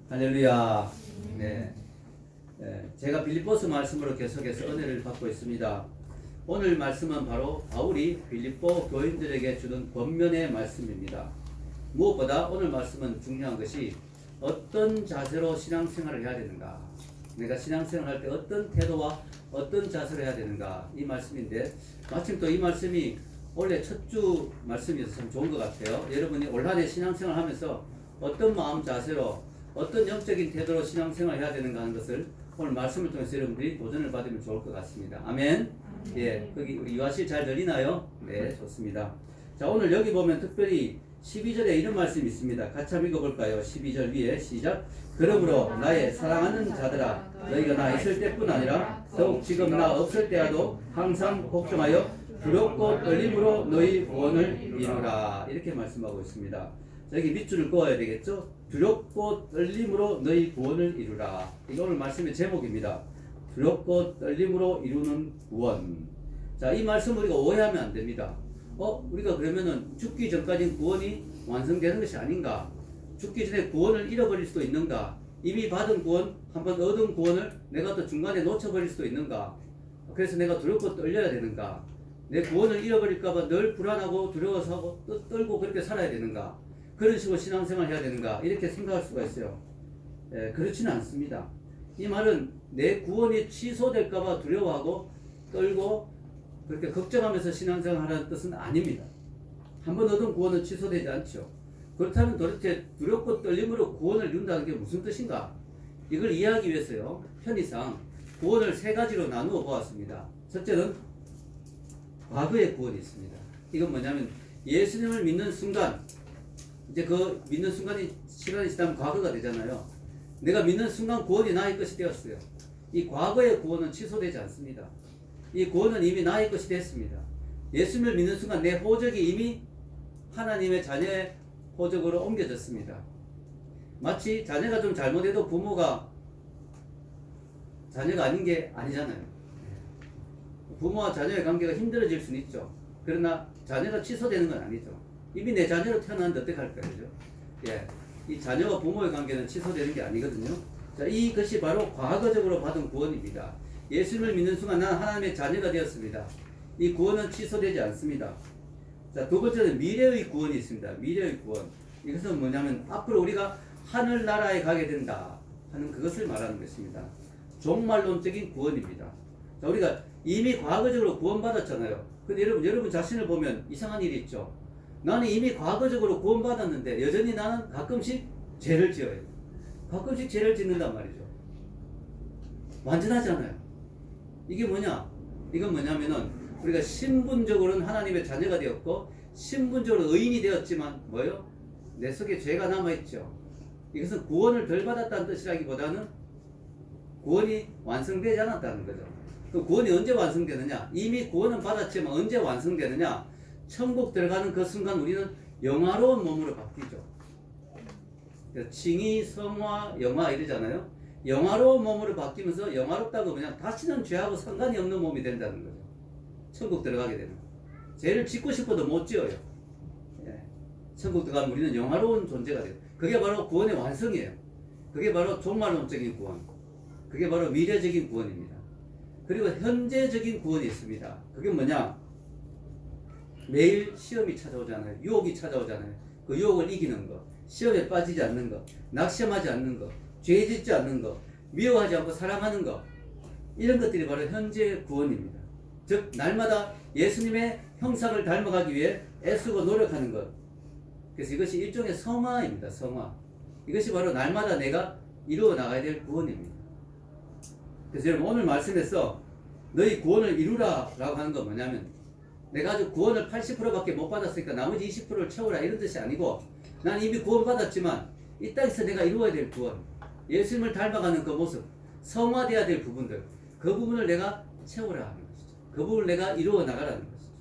할렐루야. 네. 제가 빌립보서 말씀으로 계속해서 은혜를 받고 있습니다. 오늘 말씀은 바로 바울이 빌립보 교인들에게 주는 권면의 말씀입니다. 무엇보다 오늘 말씀은 중요한 것이 어떤 자세로 신앙생활을 해야 되는가, 내가 신앙생활을 할 때 어떤 태도와 어떤 자세로 해야 되는가, 이 말씀인데 마침 또 이 말씀이 원래 첫 주 말씀이어서 참 좋은 것 같아요. 여러분이 올 한 해 신앙생활 하면서 어떤 마음 자세로 어떤 영적인 태도로 신앙생활을 해야 되는가 하는 것을 오늘 말씀을 통해서 여러분들이 도전을 받으면 좋을 것 같습니다. 아멘. 예, 거기 우리 유아실 잘 들리나요? 네, 좋습니다. 자, 오늘 여기 보면 특별히 12절에 이런 말씀이 있습니다. 같이 한번 읽어볼까요? 12절 위에 시작. 그러므로 나의 사랑하는 자들아, 너희가 나 있을 때뿐 아니라 더욱 지금 나 없을 때라도 항상 걱정하여 두렵고 떨림으로 너희 구원을 이루라. 이렇게 말씀하고 있습니다. 여기 밑줄을 그어야 되겠죠? 두렵고 떨림으로 너희 구원을 이루라. 이게 오늘 말씀의 제목입니다. 두렵고 떨림으로 이루는 구원. 자, 이 말씀 우리가 오해하면 안 됩니다. 우리가 그러면은 죽기 전까지는 구원이 완성되는 것이 아닌가? 죽기 전에 구원을 잃어버릴 수도 있는가? 이미 받은 구원, 한번 얻은 구원을 내가 또 중간에 놓쳐버릴 수도 있는가? 그래서 내가 두렵고 떨려야 되는가? 내 구원을 잃어버릴까봐 늘 불안하고 두려워서 떨고 그렇게 살아야 되는가? 그런 식으로 신앙생활을 해야 되는가? 이렇게 생각할 수가 있어요. 그렇지는 않습니다. 이 말은 내 구원이 취소될까봐 두려워하고 떨고 그렇게 걱정하면서 신앙생활을 하라는 뜻은 아닙니다. 한번 얻은 구원은 취소되지 않죠. 그렇다면 도대체 두렵고 떨림으로 구원을 이룬다는 게 무슨 뜻인가? 이걸 이해하기 위해서요, 편의상 구원을 세 가지로 나누어 보았습니다. 첫째는 과거의 구원이 있습니다. 이건 뭐냐면 예수님을 믿는 순간, 이제 그 믿는 순간이 시간이 지나면 과거가 되잖아요. 내가 믿는 순간 구원이 나의 것이 되었어요. 이 과거의 구원은 취소되지 않습니다. 이 구원은 이미 나의 것이 됐습니다. 예수님을 믿는 순간 내 호적이 이미 하나님의 자녀의 호적으로 옮겨졌습니다. 마치 자녀가 좀 잘못해도 부모가 자녀가 아닌 게 아니잖아요. 부모와 자녀의 관계가 힘들어질 수는 있죠. 그러나 자녀가 취소되는 건 아니죠. 이미 내 자녀로 태어났는데 어떻게 할까요? 그죠? 예. 이 자녀와 부모의 관계는 취소되는 게 아니거든요. 자, 이것이 바로 과거적으로 받은 구원입니다. 예수님을 믿는 순간 난 하나님의 자녀가 되었습니다. 이 구원은 취소되지 않습니다. 자, 두 번째는 미래의 구원이 있습니다. 미래의 구원. 이것은 뭐냐면 앞으로 우리가 하늘나라에 가게 된다 하는 그것을 말하는 것입니다. 종말론적인 구원입니다. 자, 우리가 이미 과거적으로 구원받았잖아요. 근데 여러분 자신을 보면 이상한 일이 있죠. 나는 이미 과거적으로 구원받았는데 여전히 나는 가끔씩 죄를 지어요. 가끔씩 죄를 짓는단 말이죠. 완전하지 않아요. 이게 뭐냐? 이건 뭐냐면은 우리가 신분적으로는 하나님의 자녀가 되었고 신분적으로 의인이 되었지만 뭐요? 내 속에 죄가 남아있죠. 이것은 구원을 덜 받았다는 뜻이라기보다는 구원이 완성되지 않았다는 거죠. 그 구원이 언제 완성되느냐? 이미 구원은 받았지만 언제 완성되느냐? 천국 들어가는 그 순간 우리는 영화로운 몸으로 바뀌죠. 칭의, 성화, 영화 이러잖아요. 영화로운 몸으로 바뀌면서 영화롭다고 그냥 다시는 죄하고 상관이 없는 몸이 된다는 거죠. 천국 들어가게 되면. 죄를 짓고 싶어도 못 지어요. 예. 천국 들어가면 우리는 영화로운 존재가 돼요. 그게 바로 구원의 완성이에요. 그게 바로 종말론적인 구원. 그게 바로 미래적인 구원입니다. 그리고 현재적인 구원이 있습니다. 그게 뭐냐? 매일 시험이 찾아오잖아요. 유혹이 찾아오잖아요. 그 유혹을 이기는 것, 시험에 빠지지 않는 것, 낙심하지 않는 것, 죄 짓지 않는 것, 미워하지 않고 사랑하는 것, 이런 것들이 바로 현재의 구원입니다. 즉 날마다 예수님의 형상을 닮아가기 위해 애쓰고 노력하는 것. 그래서 이것이 일종의 성화입니다. 성화. 이것이 바로 날마다 내가 이루어 나가야 될 구원입니다. 그래서 여러분 오늘 말씀에서 너희 구원을 이루라 라고 하는 건 뭐냐면 내가 아주 구원을 80%밖에 못 받았으니까 나머지 20%를 채우라 이런 뜻이 아니고 난 이미 구원 받았지만 이 땅에서 내가 이루어야 될 구원, 예수님을 닮아가는 그 모습, 성화되어야 될 부분들, 그 부분을 내가 채우라 하는 것이죠. 그 부분을 내가 이루어 나가라는 것이죠.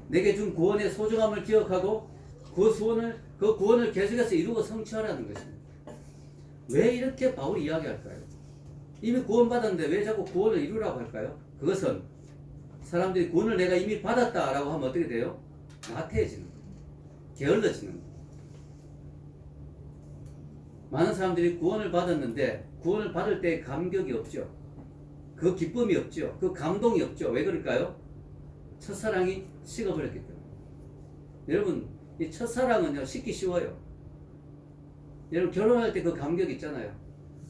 내게 준 구원의 소중함을 기억하고 그 구원을 계속해서 이루고 성취하라는 것입니다. 왜 이렇게 바울이 이야기할까요? 이미 구원 받았는데 왜 자꾸 구원을 이루라고 할까요? 그것은 사람들이 구원을 내가 이미 받았다라고 하면 어떻게 돼요? 나태해지는 거예요. 게을러지는 거예요. 많은 사람들이 구원을 받았는데 구원을 받을 때 감격이 없죠. 그 기쁨이 없죠. 그 감동이 없죠. 왜 그럴까요? 첫사랑이 식어버렸기 때문에. 여러분, 이 첫사랑은요, 식기 쉬워요. 여러분, 결혼할 때 그 감격 있잖아요.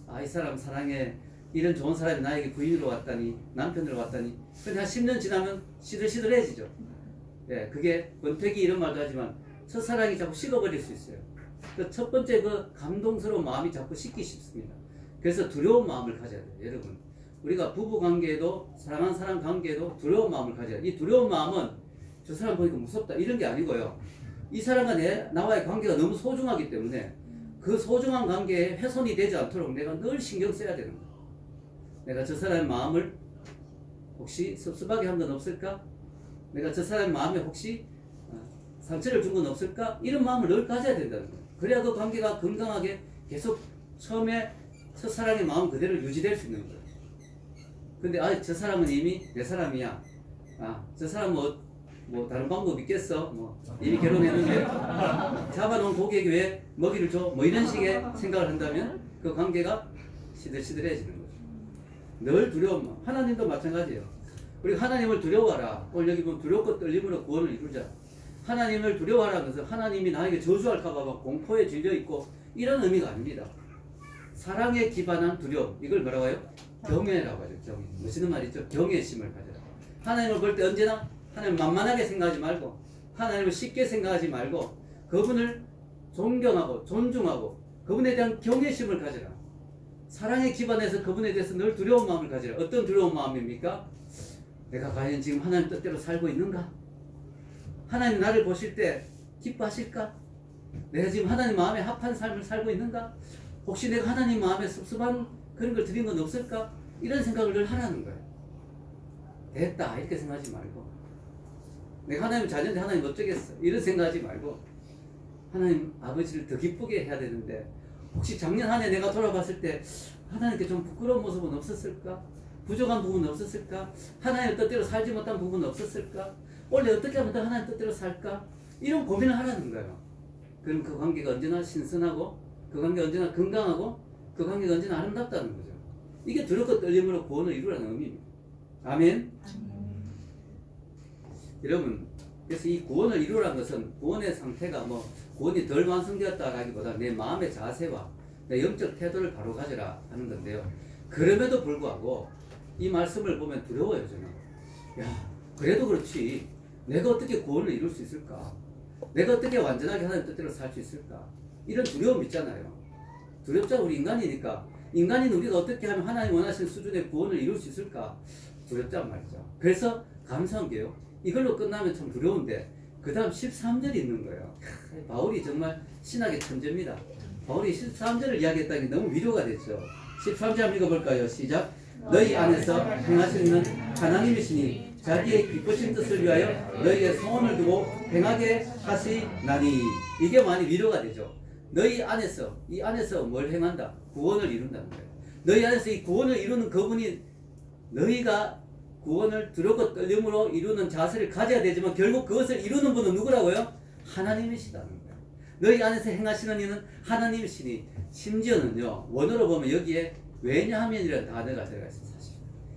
아, 이 사람 사랑해. 이런 좋은 사람이 나에게 부인으로 왔다니, 남편으로 왔다니. 근데 한 10년 지나면 시들시들해지죠. 예, 그게 권태기 이런 말도 하지만 첫사랑이 자꾸 식어버릴 수 있어요. 그 첫 번째 그 감동스러운 마음이 자꾸 식기 쉽습니다. 그래서 두려운 마음을 가져야 돼요. 여러분, 우리가 부부 관계에도 사랑하는 사람 관계에도 두려운 마음을 가져야 돼요. 이 두려운 마음은 저 사람 보니까 무섭다 이런 게 아니고요. 이 사람과 나와의 관계가 너무 소중하기 때문에 그 소중한 관계에 훼손이 되지 않도록 내가 늘 신경 써야 되는 거예요. 내가 저 사람의 마음을 혹시 섭섭하게 한 건 없을까? 내가 저 사람의 마음에 혹시 상처를 준 건 없을까? 이런 마음을 늘 가져야 된다는 거예요. 그래야 그 관계가 건강하게 계속 처음에 첫사랑의 마음 그대로 유지될 수 있는 거예요. 근데 저 사람은 이미 내 사람이야. 저 사람은 뭐 다른 방법 있겠어? 뭐 이미 결혼했는데 잡아놓은 고객이 왜 먹이를 줘? 뭐 이런 식의 생각을 한다면 그 관계가 시들시들해지는 거죠. 늘 두려운 마음. 하나님도 마찬가지예요. 우리가 하나님을 두려워하라. 오늘 여기 보면 두렵고 떨림으로 구원을 이루자. 하나님을 두려워하라는 것은 하나님이 나에게 저주할까봐 막 공포에 질려있고 이런 의미가 아닙니다. 사랑에 기반한 두려움. 이걸 뭐라고 해요? 경외라고 하죠. 경외. 멋있는 말 있죠? 경외심을 가져라. 하나님을 볼 때 언제나 하나님을 만만하게 생각하지 말고 하나님을 쉽게 생각하지 말고 그분을 존경하고 존중하고 그분에 대한 경외심을 가져라. 사랑에 기반해서 그분에 대해서 늘 두려운 마음을 가져라. 어떤 두려운 마음입니까? 내가 과연 지금 하나님 뜻대로 살고 있는가? 하나님 나를 보실 때 기뻐하실까? 내가 지금 하나님 마음에 합한 삶을 살고 있는가? 혹시 내가 하나님 마음에 섭섭한 그런 걸 드린 건 없을까? 이런 생각을 늘 하라는 거예요. 됐다 이렇게 생각하지 말고 내가 하나님 자녀인데 하나님 어쩌겠어 이런 생각하지 말고 하나님 아버지를 더 기쁘게 해야 되는데 혹시 작년 한 해 내가 돌아봤을 때 하나님께 좀 부끄러운 모습은 없었을까? 부족한 부분은 없었을까? 하나님 뜻대로 살지 못한 부분은 없었을까? 원래 어떻게 하면 더 하나님 뜻대로 살까? 이런 고민을 하라는 거예요. 그럼 그 관계가 언제나 신선하고 그 관계가 언제나 건강하고 그 관계가 언제나 아름답다는 거죠. 이게 두렵고 떨림으로 구원을 이루라는 의미입니다. 아멘. 여러분, 그래서 이 구원을 이루라는 것은 구원의 상태가 구원이 덜 완성되었다라기보다 내 마음의 자세와 내 영적 태도를 바로 가져라 하는 건데요. 그럼에도 불구하고 이 말씀을 보면 두려워요, 저는. 야, 그래도 그렇지. 내가 어떻게 구원을 이룰 수 있을까? 내가 어떻게 완전하게 하나님 뜻대로 살 수 있을까? 이런 두려움 있잖아요. 두렵잖아, 우리 인간이니까. 인간인 우리가 어떻게 하면 하나님 원하시는 수준의 구원을 이룰 수 있을까? 두렵단 말이죠. 그래서 감사한게요. 이걸로 끝나면 참 두려운데 그 다음 13절이 있는 거예요. 바울이 정말 신학의 천재입니다. 바울이 13절을 이야기했다는 게 너무 위로가 됐죠. 13절 한번 읽어볼까요? 시작. 너희 안에서 행하시는 하나님이시니 자기의 기쁘신 뜻을 위하여 너희의 소원을 두고 행하게 하시나니. 이게 많이 위로가 되죠. 너희 안에서, 이 안에서 뭘 행한다? 구원을 이룬다는 거예요. 너희 안에서 이 구원을 이루는 그분이 너희가 구원을 두렵고 떨림으로 이루는 자세를 가져야 되지만 결국 그것을 이루는 분은 누구라고요? 하나님이시다는 거예요. 너희 안에서 행하시는 이는 하나님이시니. 심지어는요, 원어로 보면 여기에 왜냐하면이라는 단어가 들어가 있어요. 사실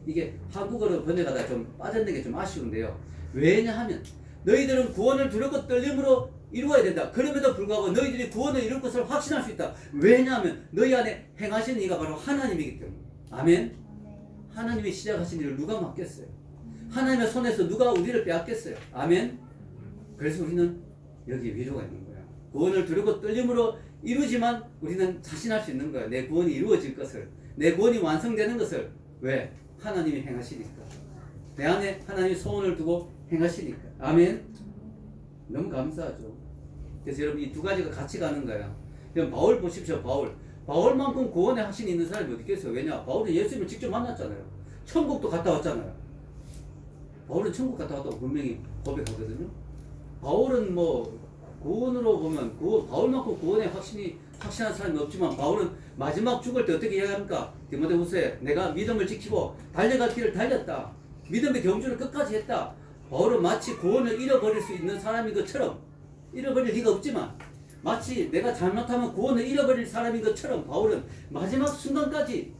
이게 한국어로 번역하다 좀 빠졌는 게 좀 아쉬운데요. 왜냐하면 너희들은 구원을 두렵고 떨림으로 이루어야 된다. 그럼에도 불구하고 너희들이 구원을 이룰 것을 확신할 수 있다. 왜냐하면 너희 안에 행하시는 이가 바로 하나님이기 때문에. 아멘. 하나님이 시작하신 일을 누가 맡겠어요? 하나님의 손에서 누가 우리를 빼앗겠어요? 아멘. 그래서 우리는 여기에 위로가 있는 거야. 구원을 두렵고 떨림으로 이루지만 우리는 자신할 수 있는 거야. 내 구원이 이루어질 것을, 내 구원이 완성되는 것을. 왜? 하나님이 행하시니까. 내 안에 하나님이 소원을 두고 행하시니까. 아멘. 너무 감사하죠. 그래서 여러분 이 두 가지가 같이 가는 거야. 그럼 바울 보십시오. 바울만큼 구원의 확신이 있는 사람이 어디 있겠어요? 왜냐? 바울은 예수님을 직접 만났잖아요. 천국도 갔다 왔잖아요. 바울은 천국 갔다 왔다고 분명히 고백하거든요. 바울은 구원으로 보면 바울만큼 구원의 확신한 사람이 없지만 바울은 마지막 죽을 때 어떻게 이야기합니까? 디모데후서에 내가 믿음을 지키고 달려갈 길을 달렸다. 믿음의 경주를 끝까지 했다. 바울은 마치 구원을 잃어버릴 수 있는 사람인 것처럼, 잃어버릴 리가 없지만 마치 내가 잘못하면 구원을 잃어버릴 사람인 것처럼 바울은 마지막 순간까지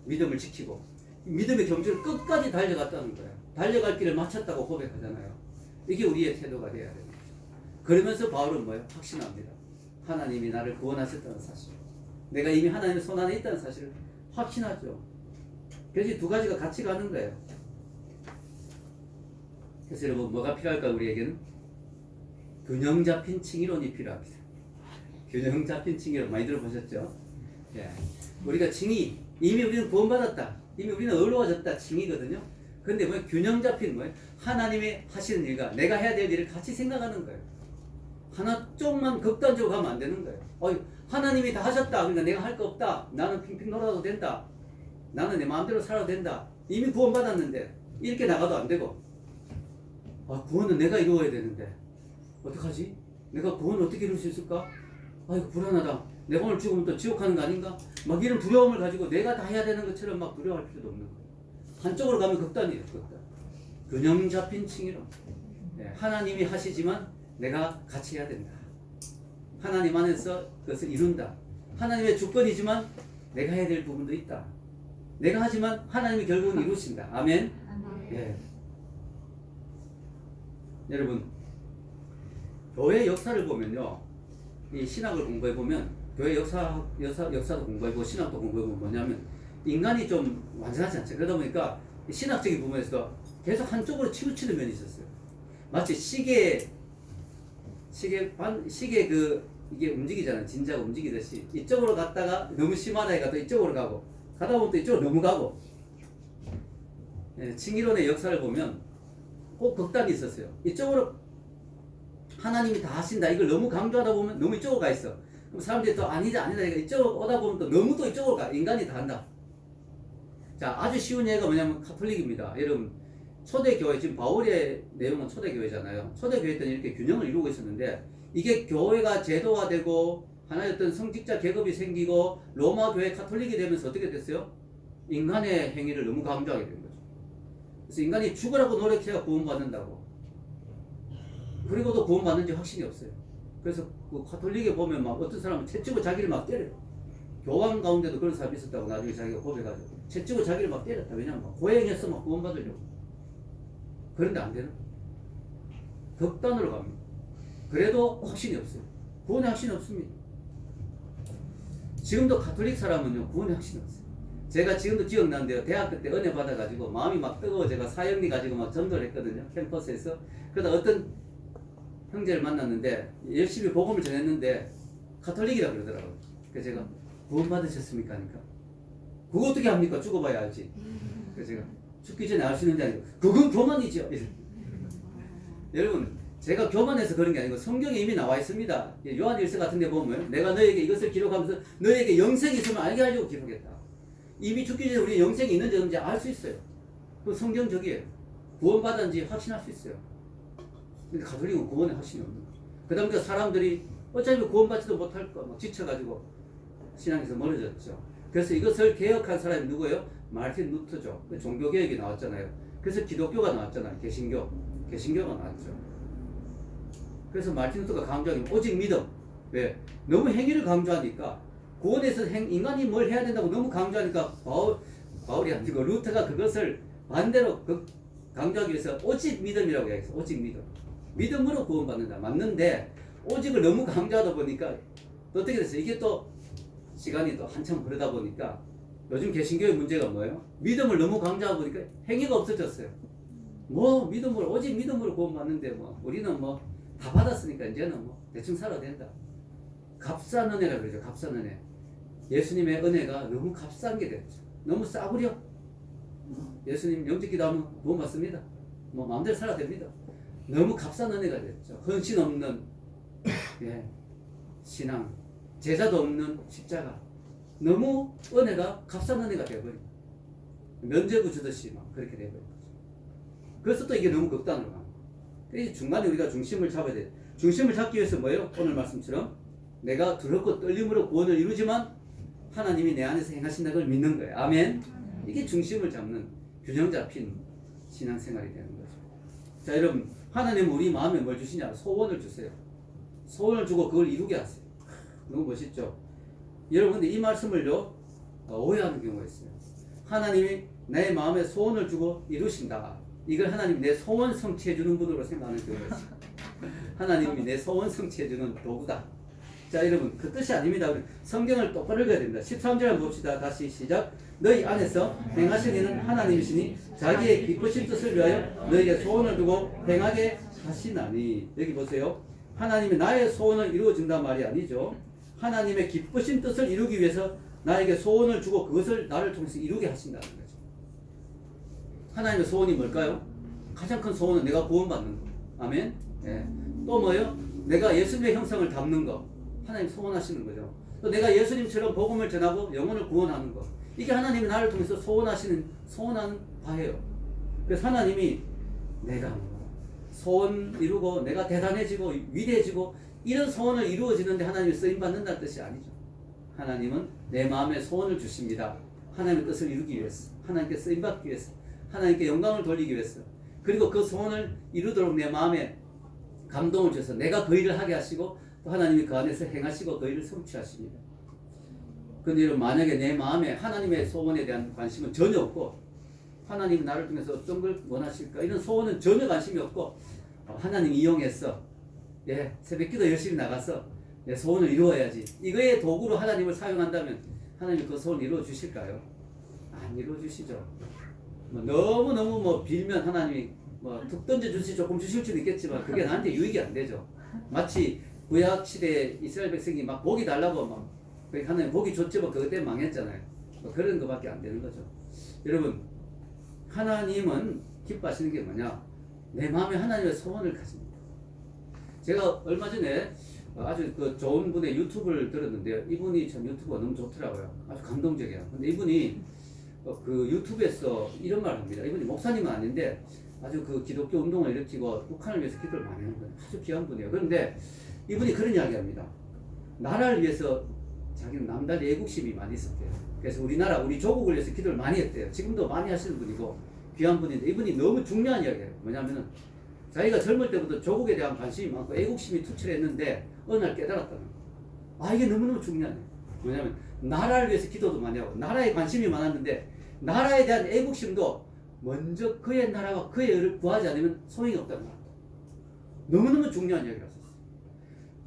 믿음을 지키고 믿음의 경주를 끝까지 달려갔다는 거예요. 달려갈 길을 마쳤다고 고백하잖아요. 이게 우리의 태도가 되어야 됩니다. 그러면서 바울은 뭐예요? 확신합니다. 하나님이 나를 구원하셨다는 사실. 내가 이미 하나님의 손 안에 있다는 사실을 확신하죠. 그래서 두 가지가 같이 가는 거예요. 그래서 여러분 뭐가 필요할까 우리에게는? 균형 잡힌 칭의론이 필요합니다. 균형 잡힌 칭의론 많이 들어보셨죠? 예. 우리가 칭의, 이미 우리는 구원받았다. 이미 우리는 의로워졌다. 칭의거든요. 근데 뭐 균형 잡힌 뭐예요? 하나님이 하시는 일과 내가 해야 될 일을 같이 생각하는 거예요. 하나 쪽만 극단적으로 가면 안 되는 거예요. 하나님이 다 하셨다. 그러니까 내가 할 거 없다. 나는 핑핑 놀아도 된다. 나는 내 마음대로 살아도 된다. 이미 구원받았는데 이렇게 나가도 안 되고, 구원은 내가 이루어야 되는데 어떡하지? 내가 구원을 어떻게 이룰 수 있을까? 이거 불안하다. 내가 오늘 죽으면 또 지옥 가는 거 아닌가? 막 이런 두려움을 가지고 내가 다 해야 되는 것처럼 막 두려워할 필요도 없는 거예요. 한쪽으로 가면 극단이에요. 극단. 균형 잡힌 칭의론. 하나님이 하시지만 내가 같이 해야 된다. 하나님 안에서 그것을 이룬다. 하나님의 주권이지만 내가 해야 될 부분도 있다. 내가 하지만 하나님이 결국은 이루신다. 아멘. 예. 여러분, 교회 역사를 보면요, 이 신학을 공부해 보면, 교회 역사도 공부해 보고 신학도 공부해 보면 뭐냐면 인간이 좀 완전하지 않죠. 그러다 보니까 신학적인 부분에서 계속 한쪽으로 치우치는 면이 있었어요. 마치 시계 이게 움직이잖아요. 진자가 움직이듯이 이쪽으로 갔다가 너무 심하다 해가 또 이쪽으로 가고, 가다 보면 또 이쪽으로 너무 가고. 칭의론의 역사를 보면 꼭 극단이 있었어요. 이쪽으로 하나님이 다 하신다 이걸 너무 강조하다 보면 너무 이쪽으로 가 있어. 그럼 사람들이 또 아니다 이쪽으로 오다 보면 또 너무 또 이쪽으로 가. 인간이 다 한다. 자, 아주 쉬운 예가 뭐냐면 카톨릭입니다. 여러분, 초대교회, 지금 바울의 내용은 초대교회잖아요. 초대교회 때는 이렇게 균형을 이루고 있었는데, 이게 교회가 제도화되고 하나의 어떤 성직자 계급이 생기고 로마 교회 카톨릭이 되면서 어떻게 됐어요? 인간의 행위를 너무 강조하게 된 거죠. 그래서 인간이 죽으라고 노력해야 구원받는다고. 그리고도 구원받는지 확신이 없어요. 그래서 그 카톨릭에 보면 막 어떤 사람은 채찍으로 자기를 막 때려요. 교황 가운데도 그런 사람이 있었다고 나중에 자기가 고백하죠. 채찍으로 자기를 막 때렸다. 왜냐면 막 고행해서 막 구원받으려고. 그런데 안 되는. 극단으로 갑니다. 그래도 확신이 없어요. 구원의 확신이 없습니다. 지금도 가톨릭 사람은요, 구원의 확신이 없어요. 제가 지금도 기억나는데요, 대학교 때 은혜 받아가지고 마음이 막 뜨거워 제가 사형리 가지고 막 전도를 했거든요, 캠퍼스에서. 그러다 어떤 형제를 만났는데 열심히 복음을 전했는데 가톨릭이라 그러더라고요. 그래서 제가 구원 받으셨습니까? 하니까 그거 어떻게 합니까? 죽어봐야 알지. 그래서 제가 죽기 전에 알 수 있는 게 아니고 그건 교만이죠. 여러분, 제가 교만해서 그런 게 아니고 성경에 이미 나와 있습니다. 요한 1서 같은 데 보면 내가 너에게 이것을 기록하면서 너에게 영생이 있으면 알게 하려고 기록했다. 이미 죽기 전에 우리 영생이 있는지 없는지 알 수 있어요. 그 성경적이에요. 구원받았는지 확신할 수 있어요. 근데 가톨릭은 구원에 확신이 없는 거예요. 그 다음에 사람들이 어차피 구원받지도 못할 거 막 지쳐가지고 신앙에서 멀어졌죠. 그래서 이것을 개혁한 사람이 누구예요? 마르틴 루터죠. 종교개혁이 나왔잖아요. 그래서 기독교가 나왔잖아요. 개신교가 나왔죠. 그래서 마르틴 루터가 강조하는 오직 믿음. 왜? 너무 행위를 강조하니까, 구원에서 인간이 뭘 해야 된다고 너무 강조하니까 바울이 아니고 루터가 그것을 반대로 강조하기 위해서 오직 믿음이라고 이야기했어요. 오직 믿음. 믿음으로 구원받는다. 맞는데 오직을 너무 강조하다 보니까 또 어떻게 됐어요? 이게 또 시간이 또 한참 흐르다 보니까 요즘 개신교의 문제가 뭐예요? 믿음을 너무 강조하다 보니까 행위가 없어졌어요. 오직 믿음으로 구원받는데 우리는 다 받았으니까 이제는 대충 살아도 된다. 값싼 은혜라 그러죠. 값싼 은혜. 예수님의 은혜가 너무 값싼 게 됐죠. 너무 싸구려. 예수님 영접기도 하면 구원받습니다. 마음대로 살아도 됩니다. 너무 값싼 은혜가 됐죠. 헌신 없는 신앙, 제자도 없는 십자가. 너무 은혜가 값싼 은혜가 되어버립니다. 면죄부 주듯이 그렇게 되어버린 거죠. 그래서 또 이게 너무 극단으로 가는 거예요. 중간에 우리가 중심을 잡아야 돼요. 중심을 잡기 위해서 뭐예요? 오늘 말씀처럼 내가 두렵고 떨림으로 구원을 이루지만 하나님이 내 안에서 행하신다는 걸 믿는 거예요. 아멘. 이게 중심을 잡는 균형 잡힌 신앙생활이 되는 거죠. 자, 여러분, 하나님은 우리 마음에 뭘 주시냐? 소원을 주세요. 소원을 주고 그걸 이루게 하세요. 너무 멋있죠? 여러분 근데 이 말씀을요 오해하는 경우가 있어요. 하나님이 내 마음에 소원을 주고 이루신다. 이걸 하나님이 내 소원 성취해주는 분으로 생각하는 경우가 있어요. 하나님이 내 소원 성취해주는 도구다. 자 여러분 그 뜻이 아닙니다. 성경을 똑바로 읽어야 됩니다. 13절 한번 봅시다. 다시 시작. 너희 안에서 행하신 이는 하나님이시니 자기의 기쁘신 뜻을 위하여 너희에게 소원을 두고 행하게 하시나니. 여기 보세요. 하나님이 나의 소원을 이루어준단 말이 아니죠. 하나님의 기쁘신 뜻을 이루기 위해서 나에게 소원을 주고 그것을 나를 통해서 이루게 하신다는 거죠. 하나님의 소원이 뭘까요? 가장 큰 소원은 내가 구원받는 거. 아멘. 예. 또 뭐요? 내가 예수님의 형상을 담는 거. 하나님 소원하시는 거죠. 또 내가 예수님처럼 복음을 전하고 영혼을 구원하는 거. 이게 하나님이 나를 통해서 소원하는 바예요. 그래서 하나님이 내가 소원 이루고 내가 대단해지고 위대해지고 이런 소원을 이루어지는데 하나님이 쓰임받는다는 뜻이 아니죠. 하나님은 내 마음에 소원을 주십니다. 하나님의 뜻을 이루기 위해서, 하나님께 쓰임받기 위해서, 하나님께 영광을 돌리기 위해서, 그리고 그 소원을 이루도록 내 마음에 감동을 주셔서 내가 그 일을 하게 하시고 또 하나님이 그 안에서 행하시고 그 일을 성취하십니다. 그런데 여러분 만약에 내 마음에 하나님의 소원에 대한 관심은 전혀 없고 하나님이 나를 통해서 어떤 걸 원하실까 이런 소원은 전혀 관심이 없고 하나님 이용해서 새벽기도 열심히 나가서 내 소원을 이루어야지 이거의 도구로 하나님을 사용한다면 하나님이 그 소원을 이루어 주실까요? 안 이루어 주시죠. 너무너무 빌면 하나님이 툭 던져 주시 조금 주실 수도 있겠지만 그게 나한테 유익이 안 되죠. 마치 구약 시대에 이스라엘 백성이 막 복이 달라고 막 하나님 복이 줬지만 그것 때문에 망했잖아요. 그런 것밖에 안 되는 거죠. 여러분 하나님은 기뻐하시는 게 뭐냐? 내 마음에 하나님의 소원을 가집니다. 제가 얼마 전에 아주 그 좋은 분의 유튜브를 들었는데요. 이분이 참 유튜브가 너무 좋더라고요. 아주 감동적이에요. 근데 이분이 그 유튜브에서 이런 말을 합니다. 이분이 목사님은 아닌데 아주 그 기독교 운동을 일으키고 북한을 위해서 기도를 많이 하는 거예요. 아주 귀한 분이에요. 그런데 이분이 그런 이야기 합니다. 나라를 위해서 자기는 남다리 애국심이 많이 있었대요. 그래서 우리나라, 우리 조국을 위해서 기도를 많이 했대요. 지금도 많이 하시는 분이고 귀한 분인데 이분이 너무 중요한 이야기예요. 뭐냐면은 자기가 젊을 때부터 조국에 대한 관심이 많고 애국심이 투철했는데 어느 날 깨달았다는 거예요. 이게 너무너무 중요하네. 뭐냐면 나라를 위해서 기도도 많이 하고 나라에 관심이 많았는데 나라에 대한 애국심도 먼저 그의 나라와 그의 의를 구하지 않으면 소용이 없다는 거예요. 너무너무 중요한 이야기라서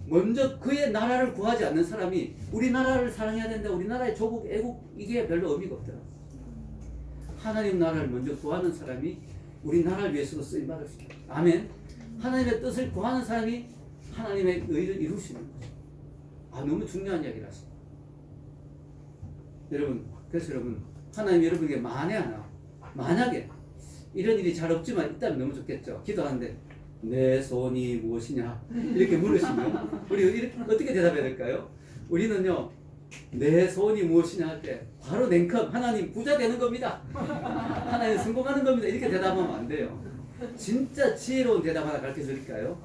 먼저 그의 나라를 구하지 않는 사람이 우리나라를 사랑해야 된다. 우리나라의 조국, 애국 이게 별로 의미가 없더라. 하나님 나라를 먼저 구하는 사람이 우리나라를 위해서도 쓰임받을 수 있다. 아멘. 하나님의 뜻을 구하는 사람이 하나님의 의를 이룰 수 있는 거죠. 너무 중요한 이야기라서. 여러분, 그래서 여러분 하나님 여러분에게 만약에 이런 일이 잘 없지만 있다면 너무 좋겠죠. 기도하는데 내 소원이 무엇이냐 이렇게 물으시면 우리 이렇게 어떻게 대답해야 될까요? 우리는요 내 소원이 무엇이냐 할 때 바로 냉큼 하나님 부자 되는 겁니다. 하나님 성공하는 겁니다. 이렇게 대답하면 안 돼요. 진짜 지혜로운 대답 하나 가르쳐 드릴까요?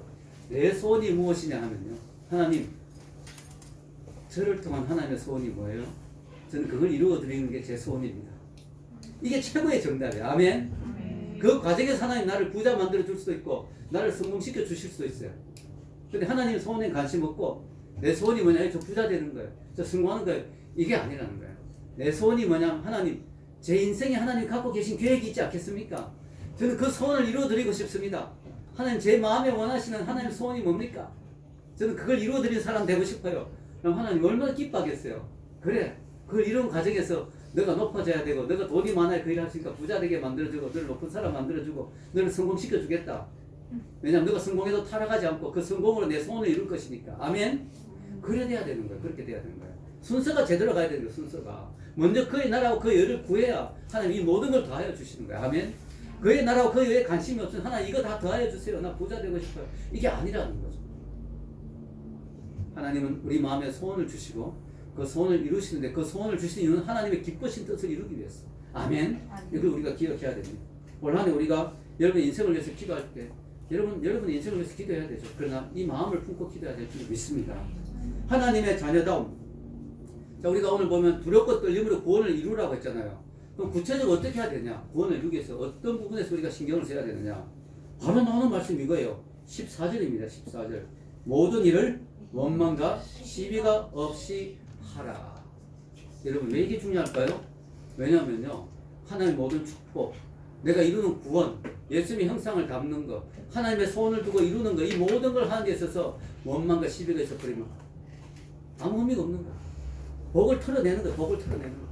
내 소원이 무엇이냐 하면요 하나님 저를 통한 하나님의 소원이 뭐예요? 저는 그걸 이루어 드리는 게 제 소원입니다. 이게 최고의 정답이에요. 아멘. 그 과정에서 하나님 나를 부자 만들어 줄 수도 있고 나를 성공시켜 주실 수도 있어요. 근데 하나님 소원에 관심 없고 내 소원이 뭐냐? 저 부자 되는 거예요. 저 성공하는 거예요. 이게 아니라는 거예요. 내 소원이 뭐냐? 하나님 제 인생에 하나님 갖고 계신 계획이 있지 않겠습니까? 저는 그 소원을 이루어 드리고 싶습니다. 하나님 제 마음에 원하시는 하나님 소원이 뭡니까? 저는 그걸 이루어 드리는 사람 되고 싶어요. 그럼 하나님 얼마나 기뻐하겠어요. 그래 그걸 이룬 과정에서 너가 높아져야 되고 너가 돈이 많아야 그 일을 할 수 있으니까 부자 되게 만들어주고 너를 높은 사람 만들어주고 너를 성공시켜 주겠다. 왜냐하면 너가 성공해도 타락하지 않고 그 성공으로 내 소원을 이룰 것이니까. 아멘. 그래 돼야 되는 거예요. 그렇게 돼야 되는 거예요. 순서가 제대로 가야 되는 거예요. 순서가 먼저 그의 나라와 그의 의를 구해야 하나님 이 모든 걸 더하여 주시는 거예요. 아멘. 그의 나라와 그의 의에 관심이 없으면 하나님 이거 다 더하여 주세요. 나 부자 되고 싶어요. 이게 아니라는 거죠. 하나님은 우리 마음에 소원을 주시고 그 소원을 이루시는데 그 소원을 주시는 이유는 하나님의 기쁘신 뜻을 이루기 위해서. 아멘. 이걸 우리가 기억해야 됩니다. 올 한해 우리가 여러분의 인생을 위해서 기도할 때 여러분의 인생을 위해서 기도해야 되죠. 그러나 이 마음을 품고 기도해야 될 줄 믿습니다. 하나님의 자녀다움. 자, 우리가 오늘 보면 두렵고 떨림으로 구원을 이루라고 했잖아요. 그럼 구체적으로 어떻게 해야 되냐? 구원을 이루기 위해서 어떤 부분에서 우리가 신경을 써야 되느냐? 바로 나오는 말씀이 이거예요. 14절입니다. 14절. 모든 일을 원망과 시비가 없이 하라. 여러분 왜 이게 중요할까요? 왜냐면요, 하나님의 모든 축복, 내가 이루는 구원, 예수님의 형상을 담는 것, 하나님의 소원을 두고 이루는 것, 이 모든 걸 하는 데 있어서 원망과 시비가 있어버리면 아무 의미가 없는 거야. 복을 털어내는 거야. 복을 털어내는 거야.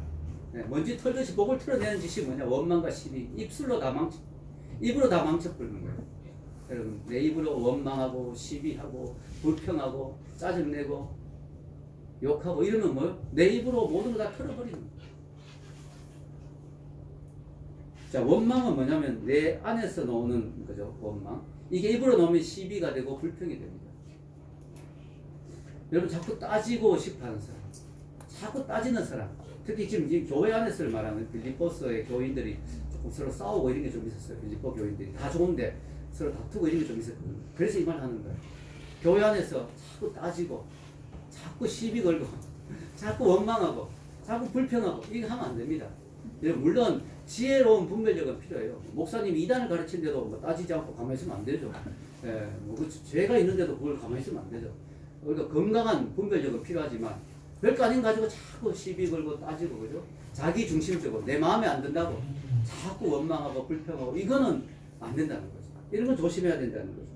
네, 먼지 털듯이 복을 털어내는 짓이 뭐냐? 원망과 시비. 입으로 다 망쳐버리는 거예요. 여러분, 내 입으로 원망하고 시비하고 불평하고 짜증내고 욕하고 이러면 뭐요? 내 입으로 모든 걸 다 털어버리는 거예요. 자, 원망은 뭐냐면 내 안에서 나오는 거죠. 원망. 이게 입으로 나오면 시비가 되고 불평이 됩니다. 여러분, 자꾸 따지고 싶어하는 사람, 자꾸 따지는 사람, 특히 지금 교회 안에서를 말하는 빌립보서의 교인들이 조금 서로 싸우고 이런 게 좀 있었어요. 빌립보 교인들이 다 좋은데 서로 다투고 이런 게 좀 있었거든요. 그래서 이 말 하는 거예요. 교회 안에서 자꾸 따지고 자꾸 시비 걸고 자꾸 원망하고 자꾸 불평하고 이거 하면 안 됩니다. 물론 지혜로운 분별력은 필요해요. 목사님이 이단을 가르치는데도 뭐 따지지 않고 가만히 있으면 안 되죠. 예, 뭐 죄가 있는데도 그걸 가만히 있으면 안 되죠. 그러니까 건강한 분별력은 필요하지만 별거 아닌 거 가지고 자꾸 시비 걸고 따지고, 그죠? 자기 중심적으로 내 마음에 안 든다고 자꾸 원망하고 불평하고 이거는 안 된다는 거죠. 이런 건 조심해야 된다는 거죠.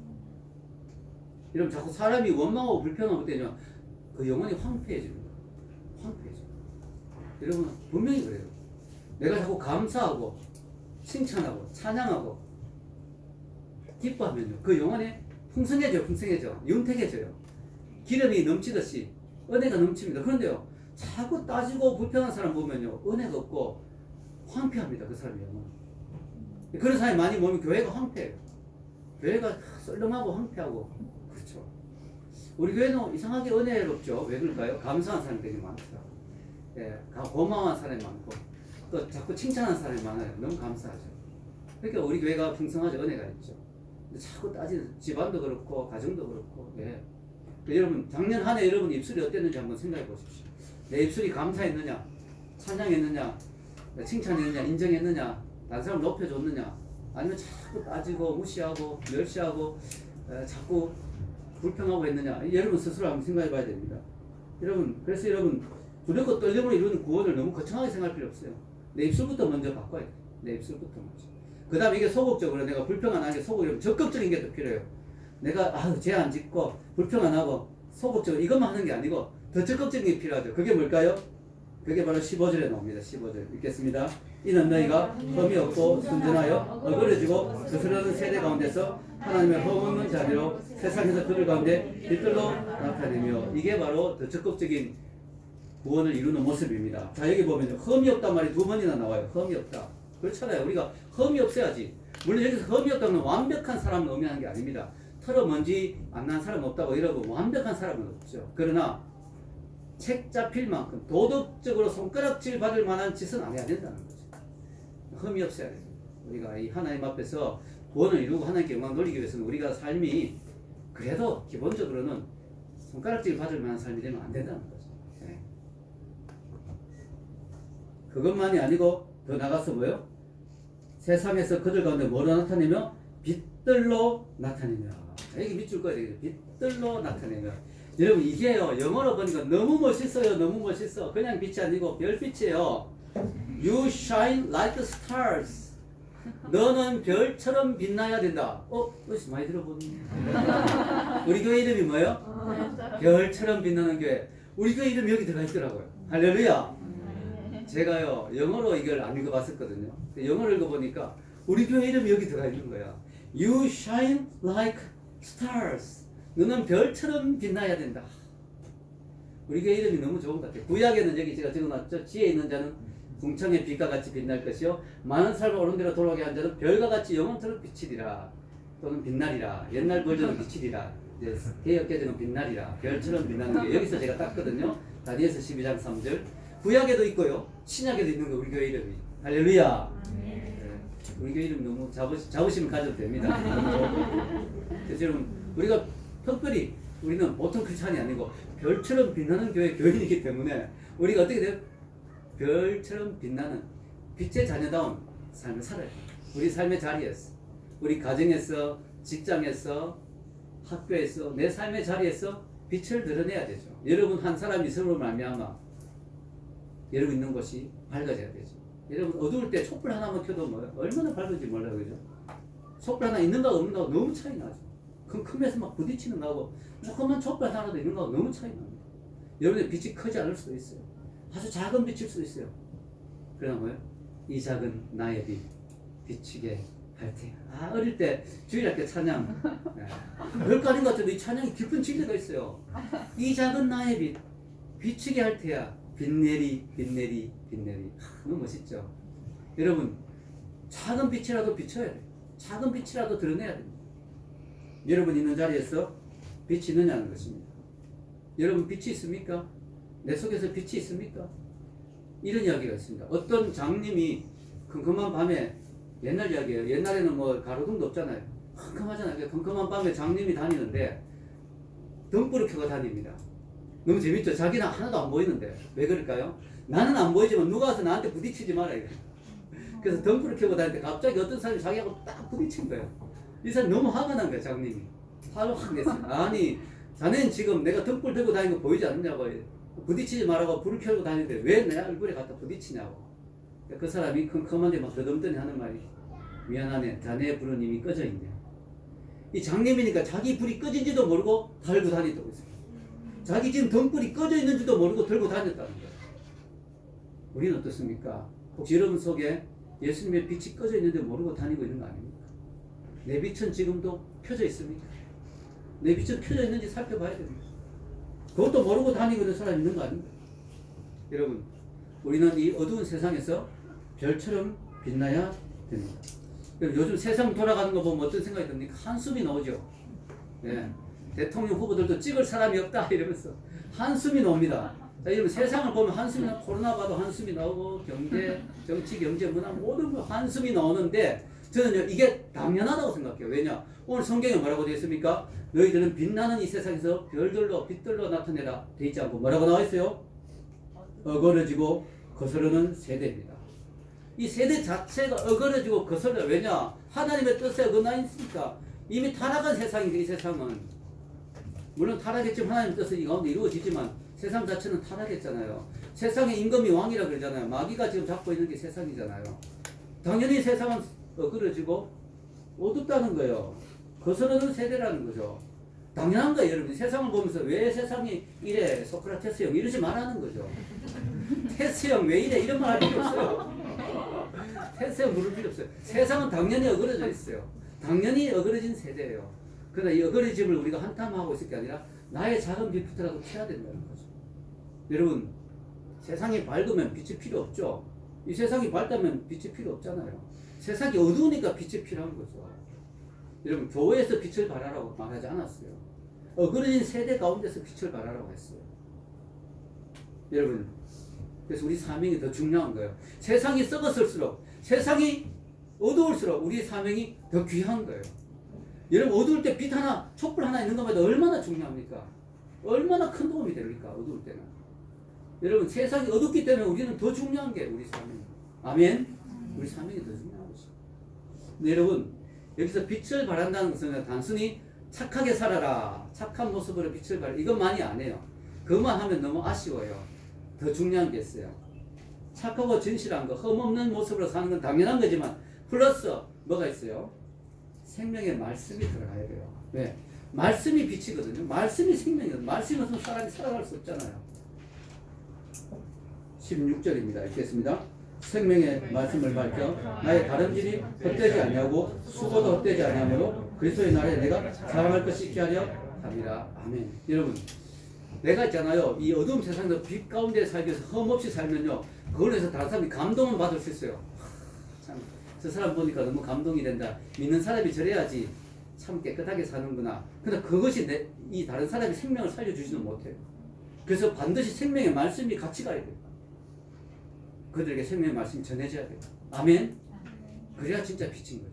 이러면 자꾸 사람이 원망하고 불평하고 되면 그 영혼이 황폐해집니다. 황폐해져. 여러분 분명히 그래요. 내가 자꾸 감사하고 칭찬하고 찬양하고 기뻐하면요, 그 영혼이 풍성해져, 윤택해져요. 기름이 넘치듯이 은혜가 넘칩니다. 그런데요, 자꾸 따지고 불평한 사람 보면요, 은혜가 없고 황폐합니다. 그 사람의 영혼. 그런 사람이 많이 보면 교회가 황폐해요. 교회가 썰렁하고 황폐하고. 그렇죠. 우리 교회는 이상하게 은혜롭죠. 왜 그럴까요? 감사한 사람이 되게 많더라고요. 예, 고마워한 사람이 많고 또 자꾸 칭찬하는 사람이 많아요. 너무 감사하죠. 그러니까 우리 교회가 풍성하죠. 은혜가 있죠. 근데 자꾸 따지는 집안도 그렇고 가정도 그렇고. 예. 여러분 작년 한 해 여러분 입술이 어땠는지 한번 생각해 보십시오. 내 입술이 감사했느냐, 찬양했느냐, 칭찬했느냐, 인정했느냐, 다른 사람 높여줬느냐, 아니면 자꾸 따지고 무시하고 멸시하고 자꾸 불평하고 했느냐. 여러분 스스로 한번 생각해 봐야 됩니다. 여러분, 그래서 여러분 두렵고 떨림으로 이루는 구원을 너무 거창하게 생각할 필요 없어요. 내 입술부터 먼저 바꿔야 돼요. 내 입술부터 먼저. 그 다음에 이게 소극적으로 내가 불평 안 하게 소극적으로 적극적인 게 더 필요해요. 내가 죄 안 짓고 불평 안 하고 소극적으로 이것만 하는 게 아니고 더 적극적인 게 필요하죠. 그게 뭘까요? 그게 바로 15절에 나옵니다. 15절 읽겠습니다. 이는 너희가 흠이 없고 순전하여 어그러지고 거스르는 세대 가운데서 하나님의 흠없는 자비로 세상에서 그들 가운데 빛들로 나타내며, 이게 바로 더 적극적인 구원을 이루는 모습입니다. 자, 여기 보면 흠이 없단 말이 두 번이나 나와요. 흠이 없다. 그렇잖아요. 우리가 흠이 없어야지. 물론 여기서 흠이 없다는 완벽한 사람을 의미하는 게 아닙니다. 털어 먼지 안 난 사람 없다고 이러고 완벽한 사람은 없죠. 그러나 책 잡힐 만큼 도덕적으로 손가락질 받을 만한 짓은 안 해야 된다는 거죠. 흠이 없어야 됩니다. 우리가 이 하나님 앞에서 구원을 이루고 하나님께 영광 돌리기 위해서는 우리가 삶이 그래도 기본적으로는 손가락질 받을 만한 삶이 되면 안 된다는 거죠. 네. 그것만이 아니고 더 나가서 뭐요? 세상에서 그들 가운데 뭐로 나타내며? 빛들로 나타내며. 이게 밑줄 거야 되겠죠. 빛들로 나타내며. 여러분 이게요, 영어로 보니까 너무 멋있어요. 너무 멋있어. 그냥 빛이 아니고 별빛이에요. You shine like stars. 너는 별처럼 빛나야 된다. 어디서 많이 들어보니? 우리 교회 이름이 뭐예요? 별처럼 빛나는 교회. 우리 교회 이름이 여기 들어가 있더라고요. 할렐루야. 제가요, 영어로 이걸 안 읽어봤었거든요. 영어를 읽어보니까 우리 교회 이름이 여기 들어가 있는 거야. You shine like stars. 너는 별처럼 빛나야 된다. 우리 교회 이름이 너무 좋은 것 같아요. 구약에는 여기 제가 적어놨죠. 지혜 있는 자는 궁창의 빛과 같이 빛날 것이요, 많은 삶을 옳은 대로 돌아가게 한 자는 별과 같이 영원토록 비치리라. 또는 빛나리라. 옛날 버전은 비치리라. 개역 개정은 빛나리라. 별처럼 빛나는 게 여기서 제가 땄거든요. 다니엘서 12장 3절. 구약에도 있고요, 신약에도 있는 거 우리 교회 이름이. 할렐루야. 네. 우리 교회 이름 너무 자부심을 가져도 됩니다. 그래서 여러분 우리가 특별히 우리는 보통 크리스찬이 아니고 별처럼 빛나는 교인이기 때문에 우리가 어떻게 돼요? 별처럼 빛나는 빛의 자녀다운 삶을 살아야 돼요. 우리 삶의 자리에서, 우리 가정에서, 직장에서, 학교에서, 내 삶의 자리에서 빛을 드러내야 되죠. 여러분 한 사람이 있음으로 말미암아 여러분 있는 곳이 밝아져야 되죠. 여러분 어두울 때 촛불 하나만 켜도 뭐 얼마나 밝은지 몰라요, 그죠? 촛불 하나 있는가 없는가 너무 차이 나죠. 큰 데서 막 부딪히는 거하고 조그만 촛불 하나도 있는 거하고 너무 차이 납니다. 여러분의 빛이 크지 않을 수도 있어요. 아주 작은 빛일 수도 있어요. 그러나 뭐요? 이 작은 나의 빛 비치게 할 테야. 아, 어릴 때 주일학교 찬양 별거 아닌 것 같아도 이 찬양이 깊은 진리가 있어요. 이 작은 나의 빛 비치게 할 테야. 빛내리 빛내리 빛내리. 너무 멋있죠. 여러분 작은 빛이라도 비춰야 돼요. 작은 빛이라도 드러내야 됩니다. 여러분 있는 자리에서 빛이 있느냐는 것입니다. 여러분 빛이 있습니까? 내 속에서 빛이 있습니까? 이런 이야기가 있습니다. 어떤 장님이 컴컴한 밤에, 옛날 이야기예요. 옛날에는 뭐 가로등도 없잖아요. 컴컴하잖아요. 컴컴한 밤에 장님이 다니는데 등불을 켜고 다닙니다. 너무 재밌죠? 자기는 하나도 안 보이는데. 왜 그럴까요? 나는 안 보이지만 누가 와서 나한테 부딪히지 마라 이거예요. 그래서 등불을 켜고 다니는데 갑자기 어떤 사람이 자기하고 딱 부딪힌 거예요. 이 사람이 너무 화가 난 거예요. 장님이 화가 확 냈어요. 아니 자네는 지금 내가 등불 들고 다니는 거 보이지 않느냐고, 부딪히지 말라고 불을 켜고 다니는데 왜 내 얼굴에 갖다 부딪히냐고. 그 사람이 컴컴한데 막 더듬더니 하는 말이, 미안하네, 자네의 불은 이미 꺼져 있네. 이 장님이니까 자기 불이 꺼진지도 모르고 달고 다녔다고 했어요. 자기 지금 등불이 꺼져 있는지도 모르고 들고 다녔다는 거예요. 우리는 어떻습니까? 혹시 여러분 속에 예수님의 빛이 꺼져 있는데 모르고 다니고 있는 거 아닙니까? 내 빛은 지금도 켜져 있습니까? 내 빛은 켜져 있는지 살펴봐야 됩니다. 그것도 모르고 다니고 있는 사람이 있는 거 아닙니까? 여러분, 우리는 이 어두운 세상에서 별처럼 빛나야 됩니다. 요즘 세상 돌아가는 거 보면 어떤 생각이 듭니까? 한숨이 나오죠. 예. 대통령 후보들도 찍을 사람이 없다 이러면서 한숨이 나옵니다. 자, 여러분 세상을 보면 한숨이 나오고, 코로나 봐도 한숨이 나오고, 경제, 정치, 경제, 문화 모든 거 한숨이 나오는데 저는요 이게 당연하다고 생각해요. 왜냐? 오늘 성경에 뭐라고 되어 있습니까? 너희들은 빛나는 이 세상에서 별들로 빛들로 나타내라 되어 있지 않고 뭐라고 나와 있어요? 어그러지고 거스르는 세대입니다. 이 세대 자체가 어그러지고 거스르요. 왜냐? 하나님의 뜻에 어긋나 있으니까. 이미 타락한 세상인데 이 세상은. 물론 타락했지만 하나님의 뜻은 이 가운데 이루어지지만 세상 자체는 타락했잖아요. 세상의 임금이 왕이라 그러잖아요. 마귀가 지금 잡고 있는 게 세상이잖아요. 당연히 세상은 어그러지고 어둡다는 거예요. 거스르는 세대라는 거죠. 당연한 거예요. 여러분 세상을 보면서 왜 세상이 이래, 소크라테스 형 이러지 말라는 거죠. 테스 형 왜 이래 이런 말 할 필요 없어요. 테스 형 물을 필요 없어요. 세상은 당연히 어그러져 있어요. 당연히 어그러진 세대예요. 그러나 이 어그러짐을 우리가 한탄하고 있을 게 아니라 나의 작은 빛부터라도 켜야 된다는 거죠. 여러분 세상이 밝으면 빛이 필요 없죠. 이 세상이 밝다면 빛이 필요 없잖아요. 세상이 어두우니까 빛이 필요한 거죠. 여러분 교회에서 빛을 발하라고 말하지 않았어요. 어그러진 세대 가운데서 빛을 발하라고 했어요. 여러분 그래서 우리 사명이 더 중요한 거예요. 세상이 썩었을수록, 세상이 어두울수록 우리 사명이 더 귀한 거예요. 여러분 어두울 때 빛 하나, 촛불 하나 있는 것마다 얼마나 중요합니까? 얼마나 큰 도움이 됩니까? 어두울 때는. 여러분 세상이 어둡기 때문에 우리는 더 중요한 게 우리 사명. 아멘. 우리 사명이 더 중요한 것이죠. 근데 여러분 여기서 빛을 발한다는 것은 단순히 착하게 살아라, 착한 모습으로 빛을 발하, 이것만이 아니에요. 그것만 하면 너무 아쉬워요. 더 중요한 게 있어요. 착하고 진실한 거, 흠없는 모습으로 사는 건 당연한 거지만 플러스 뭐가 있어요? 생명의 말씀이 들어가야 돼요. 왜? 말씀이 빛이거든요. 말씀이 생명이거든요. 말씀이 없으면 사람이 살아갈 수 없잖아요. 16절입니다. 읽겠습니다. 생명의 말씀을 밝혀 나의 다름질이 헛되지 아니하고 수고도 헛되지 아니하므로 그리스도의 날에 내가 자랑할 것이 있게 하려 합니다. 아멘. 여러분 내가 있잖아요. 이 어두운 세상에서 빛 가운데 살기 위해서 흠없이 살면요. 그걸로 해서 다른 사람이 감동은 받을 수 있어요. 참, 저 사람 보니까 너무 감동이 된다. 믿는 사람이 저래야지 참 깨끗하게 사는구나. 근데 그것이 이 다른 사람이 생명을 살려주지는 못해요. 그래서 반드시 생명의 말씀이 같이 가야 돼요. 그들에게 생명의 말씀이 전해져야 돼요. 아멘? 그래야 진짜 빛인 거죠.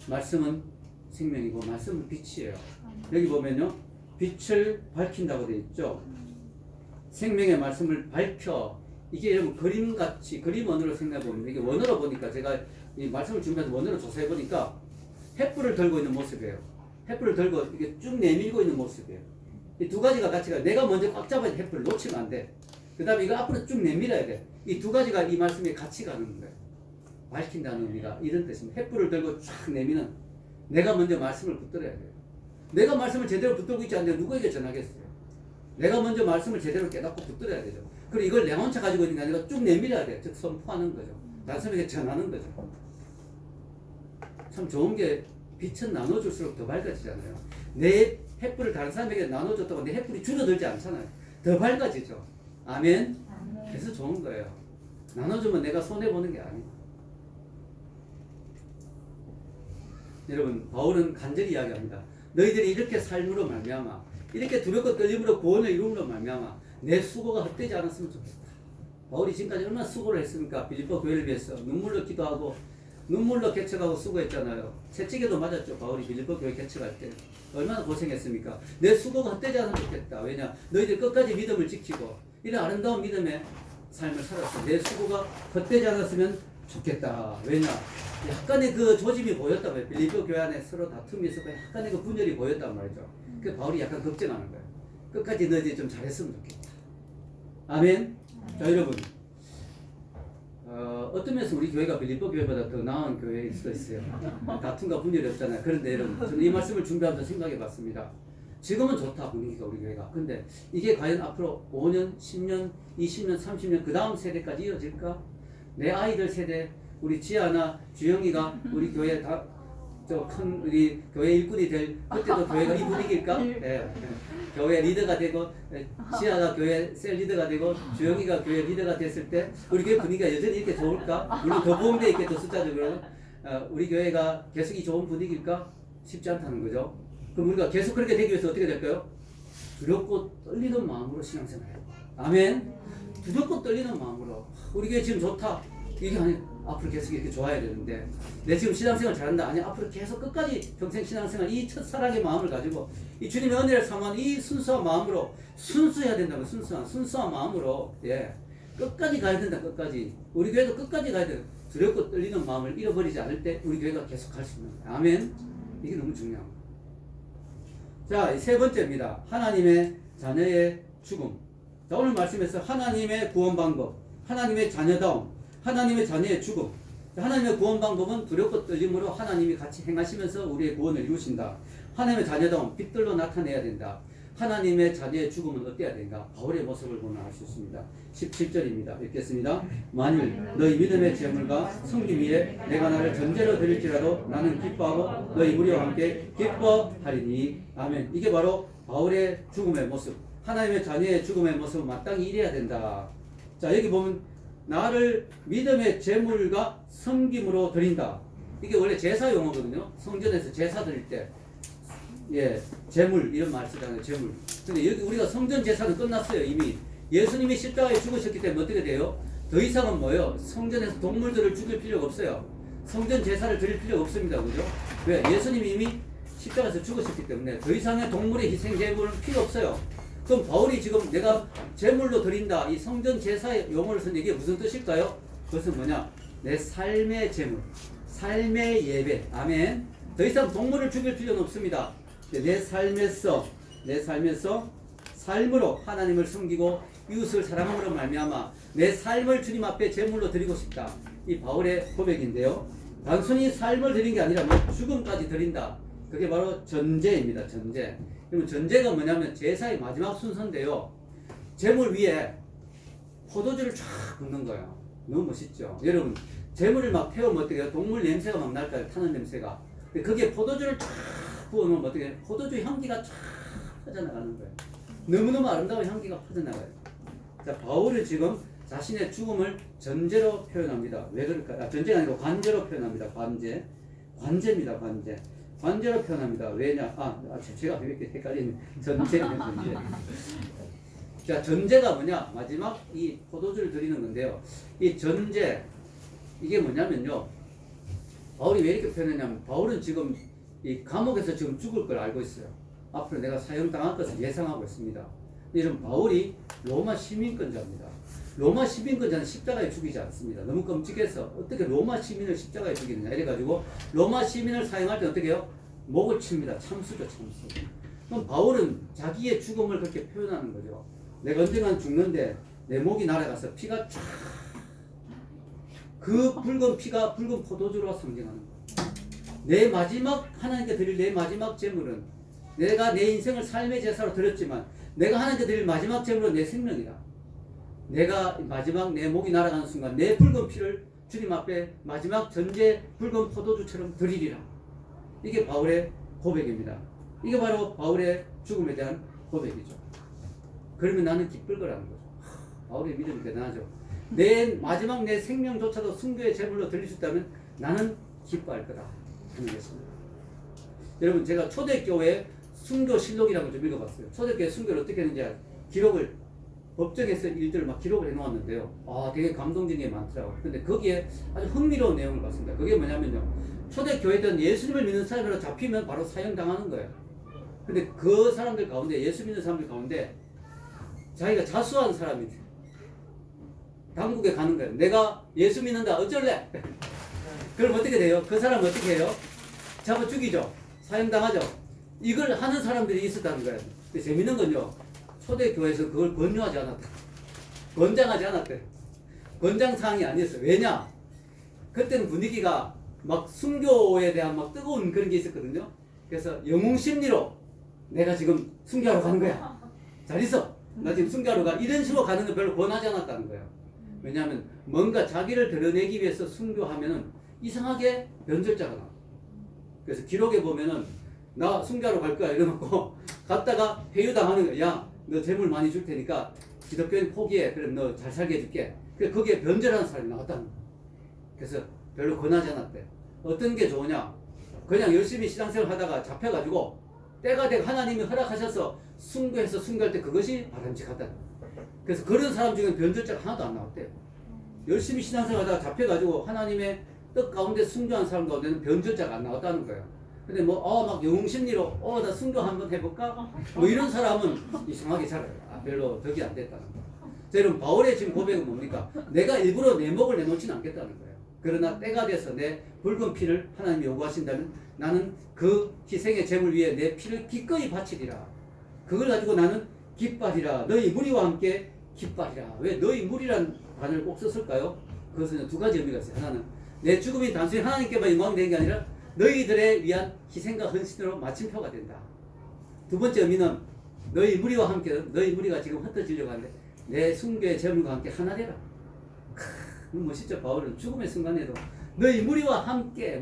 말씀은 생명이고 말씀은 빛이에요. 여기 보면요. 빛을 밝힌다고 되어 있죠. 생명의 말씀을 밝혀. 이게 여러분 그림같이, 그림 원어로 생각해보면, 이게 원어로 보니까 제가 이 말씀을 준비해서 원어로 조사해보니까 횃불을 들고 있는 모습이에요. 횃불을 들고 이게 쭉 내밀고 있는 모습이에요. 이 두 가지가 같이 가. 내가 먼저 꽉 잡아야 횃불을 놓치면 안 돼. 그 다음에 이거 앞으로 쭉 내밀어야 돼. 이 두 가지가 이 말씀에 같이 가는 거예요. 밝힌다는 의미가 이런 뜻입니다. 횃불을 들고 쫙 내미는 내가 먼저 말씀을 붙들어야 돼요. 내가 말씀을 제대로 붙들고 있지 않는데 누구에게 전하겠어요? 내가 먼저 말씀을 제대로 깨닫고 붙들어야 되죠. 그리고 이걸 내 혼자 가지고 있는 게 아니라 쭉 내밀어야 돼요. 즉 선포하는 거죠. 단순하게 전하는 거죠. 참 좋은 게 빛은 나눠줄수록 더 밝아지잖아요. 내 횃불을 다른 사람에게 나눠줬다고 내 횃불이 줄어들지 않잖아요. 더 밝아지죠. 아멘. 그래서 좋은 거예요. 나눠주면 내가 손해보는 게 아니에요. 여러분, 바울은 간절히 이야기합니다. 너희들이 이렇게 삶으로 말미암아, 이렇게 두렵고 떨림으로 구원을 이룸으로 말미암아 내 수고가 헛되지 않았으면 좋겠다. 바울이 지금까지 얼마나 수고를 했습니까? 빌립보 교회를 위해서 눈물로 기도하고 눈물로 개척하고 수고했잖아요. 채찍에도 맞았죠. 바울이 빌립보 교회 개척할 때 얼마나 고생했습니까? 내 수고가 헛되지 않으면 좋겠다. 왜냐? 너희들 끝까지 믿음을 지키고 이런 아름다운 믿음의 삶을 살았어. 내 수고가 헛되지 않았으면 좋겠다. 왜냐? 약간의 그 조짐이 보였단 말이에요. 빌립보 교회 안에 서로 다툼이 있었고 약간의 그 분열이 보였단 말이죠. 그 바울이 약간 걱정하는 거예요. 끝까지 너희들이 좀 잘했으면 좋겠다. 아멘. 자, 여러분, 어떤 면에서 우리 교회가 빌립보 교회보다 더 나은 교회일 수도 있어요. 다툼과 분열이 없잖아요. 그런데 여러분, 저는 이 말씀을 준비하면서 생각해 봤습니다. 지금은 좋다, 분위기가 우리 교회가. 근데 이게 과연 앞으로 5년, 10년, 20년, 30년 그 다음 세대까지 이어질까? 내 아이들 세대, 우리 지아나 주영이가 우리 교회 다 저 큰 우리 교회 일꾼이 될 그때도 교회가 이 분위기일까? 네. 교회 리더가 되고 지아가 교회 셀 리더가 되고 주영이가 교회 리더가 됐을 때 우리 교회 분위기가 여전히 이렇게 좋을까? 물론 더 보험돼 있겠죠, 숫자적으로. 우리 교회가 계속 이 좋은 분위기일까? 쉽지 않다는 거죠. 그럼 우리가 계속 그렇게 되기 위해서 어떻게 될까요? 두렵고 떨리는 마음으로 신앙생활 해요. 아멘. 두렵고 떨리는 마음으로 우리 교회 지금 좋다. 이게 아니 앞으로 계속 이렇게 좋아야 되는데 내 지금 신앙생활 잘한다. 아니 앞으로 계속 끝까지 평생 신앙생활 이 첫사랑의 마음을 가지고 이 주님의 은혜를 삼은 이 순수한 마음으로 순수해야 된다고. 순수한 마음으로 끝까지 가야 된다. 끝까지 우리 교회도 끝까지 가야 돼. 두렵고 떨리는 마음을 잃어버리지 않을 때 우리 교회가 계속 갈 수 있는 거예요. 아멘. 이게 너무 중요합니다. 자, 세 번째입니다. 하나님의 자녀의 죽음. 자, 오늘 말씀에서 하나님의 구원 방법, 하나님의 자녀다움, 하나님의 자녀의 죽음. 하나님의 구원 방법은 두렵고 떨림으로 하나님이 같이 행하시면서 우리의 구원을 이루신다. 하나님의 자녀다움, 빛들로 나타내야 된다. 하나님의 자녀의 죽음은 어때야 된가? 바울의 모습을 보면 알 수 있습니다. 17절입니다. 읽겠습니다. 만일 너희 믿음의 제물과 성김 위에 내가 나를 전제로 드릴지라도 나는 기뻐하고 너희 무리와 함께 기뻐하리니. 아멘. 이게 바로 바울의 죽음의 모습, 하나님의 자녀의 죽음의 모습은 마땅히 이래야 된다. 자, 여기 보면 나를 믿음의 제물과 섬김으로 드린다. 이게 원래 제사 용어거든요. 성전에서 제사 드릴 때 제물 이런 말 쓰잖아요. 제물. 근데 여기 우리가 성전 제사는 끝났어요. 이미 예수님이 십자가에 죽으셨기 때문에 어떻게 돼요? 더 이상은 뭐예요? 성전에서 동물들을 죽일 필요가 없어요. 성전 제사를 드릴 필요가 없습니다. 그죠? 왜? 예수님이 이미 십자가에서 죽으셨기 때문에 더 이상의 동물의 희생 제물은 필요 없어요. 그럼 바울이 지금 내가 제물로 드린다, 이 성전 제사의 용어를 쓴 이게 무슨 뜻일까요? 그것은 뭐냐? 내 삶의 제물, 삶의 예배. 아멘. 더 이상 동물을 죽일 필요는 없습니다. 내 삶에서 삶으로 하나님을 섬기고 이웃을 사랑함으로 말미암아 내 삶을 주님 앞에 제물로 드리고 싶다. 이 바울의 고백인데요. 단순히 삶을 드린 게 아니라 죽음까지 드린다. 그게 바로 전제입니다. 전제. 그러면 전제가 뭐냐면 제사의 마지막 순서인데요. 제물 위에 포도주를 쫙 붓는 거예요. 너무 멋있죠. 여러분, 제물을 막 태우면 어떻게 해요? 동물 냄새가 막 날까요? 타는 냄새가. 거기에 포도주를 쫙 부어놓으면 어떻게 해요? 포도주 향기가 쫙 퍼져나가는 거예요. 너무너무 아름다운 향기가 퍼져나가요. 자, 바울은 지금 자신의 죽음을 전제로 표현합니다. 왜 그럴까요? 전제가 아니고 관제로 표현합니다. 관제입니다. 관제로 표현합니다. 왜냐? 제가 왜 이렇게 헷갈리는 전제. 자, 전제가 뭐냐? 마지막 이 포도주를 드리는 건데요. 이 전제, 이게 뭐냐면요. 바울이 왜 이렇게 표현했냐면, 바울은 지금 이 감옥에서 지금 죽을 걸 알고 있어요. 앞으로 내가 사형당할 것을 예상하고 있습니다. 이런 바울이 로마 시민권자입니다. 로마 시민권자는 십자가에 죽이지 않습니다. 너무 끔찍해서 어떻게 로마 시민을 십자가에 죽이느냐 이래가지고 로마 시민을 사형할 때 어떻게 해요? 목을 칩니다. 참수죠, 참수. 그럼 바울은 자기의 죽음을 그렇게 표현하는 거죠. 내가 언젠간 죽는데 내 목이 날아가서 피가 쫙, 그 붉은 피가 붉은 포도주로 상징하는 거예요. 내 마지막, 하나님께 드릴 내 마지막 제물은, 내가 내 인생을 삶의 제사로 드렸지만 내가 하나님께 드릴 마지막 제물은 내 생명이다. 내가 마지막 내 목이 날아가는 순간 내 붉은 피를 주님 앞에 마지막 전제 붉은 포도주처럼 드리리라. 이게 바울의 고백입니다. 이게 바로 바울의 죽음에 대한 고백이죠. 그러면 나는 기쁠 거라는 거죠. 바울의 믿음이 대단하죠. 내 마지막 내 생명조차도 순교의 제물로 드릴 수 있다면 나는 기뻐할 거다 하는 것입니다. 여러분, 제가 초대교회 순교실록이라는 걸 좀 읽어봤어요. 초대교회 순교를 어떻게 했는지 기록을, 법정에서 일들을 막 기록을 해놓았는데요. 아, 되게 감동적인 게 많더라고요. 근데 거기에 아주 흥미로운 내용을 봤습니다. 그게 뭐냐면요, 초대교회든 예수님을 믿는 사람으로 잡히면 바로 사형당하는 거예요. 근데 그 사람들 가운데, 예수 믿는 사람들 가운데 자기가 자수한 사람이 당국에 가는 거예요. 내가 예수 믿는다, 어쩔래? 그럼 어떻게 돼요? 그 사람 어떻게 해요? 잡아 죽이죠. 사형당하죠. 이걸 하는 사람들이 있었다는 거예요. 근데 재밌는 건요, 초대교회에서 그걸 권유하지 않았다. 권장하지 않았대요. 권장사항이 아니었어요. 왜냐? 그때는 분위기가 막 순교에 대한 막 뜨거운 그런 게 있었거든요. 그래서 영웅심리로 내가 지금 순교하러 가는 거야. 잘 있어. 나 지금 순교하러 가. 이런 식으로 가는 거 별로 권하지 않았다는 거예요. 왜냐하면 뭔가 자기를 드러내기 위해서 순교하면은 이상하게 변절자가 나와. 그래서 기록에 보면은 나 순교하러 갈 거야 이러놓고 갔다가 회유당하는 거야. 야, 너 재물 많이 줄 테니까 기독교인 포기해. 그럼 너 잘 살게 해줄게. 그래서 거기에 변절하는 사람이 나왔다는 거야. 그래서 별로 권하지 않았대. 어떤 게 좋으냐? 그냥 열심히 신앙생활 하다가 잡혀가지고 때가 되고 하나님이 허락하셔서 순교해서 순교할 때 그것이 바람직하다. 그래서 그런 사람 중에 변절자가 하나도 안 나왔대요. 열심히 신앙생활 하다가 잡혀가지고 하나님의 뜻 가운데 순교한 사람 가운데는 변절자가 안 나왔다는 거예요. 근데 막 영웅심리로 나 순교 한번 해볼까? 뭐 이런 사람은 이상하게 살아요. 별로 덕이 안 됐다는 거예요. 자, 여러분, 바울의 지금 고백은 뭡니까? 내가 일부러 내 목을 내놓지는 않겠다는 거예요. 그러나 때가 돼서 내 붉은 피를 하나님이 요구하신다면 나는 그 희생의 제물 위에 내 피를 기꺼이 바치리라. 그걸 가지고 나는 기뻐하리라. 너희 무리와 함께 기뻐하리라. 왜 너희 무리란 단어를 꼭 썼을까요? 그것은 두 가지 의미가 있어요. 하나는 내 죽음이 단순히 하나님께만 영광이 되는 게 아니라 너희들에 위한 희생과 헌신으로 마침표가 된다. 두 번째 의미는 너희 무리와 함께, 너희 무리가 지금 흩어지려고 하는데 내 순교의 제물과 함께 하나 되라. 멋있죠. 바울은 죽음의 순간에도 너희 무리와 함께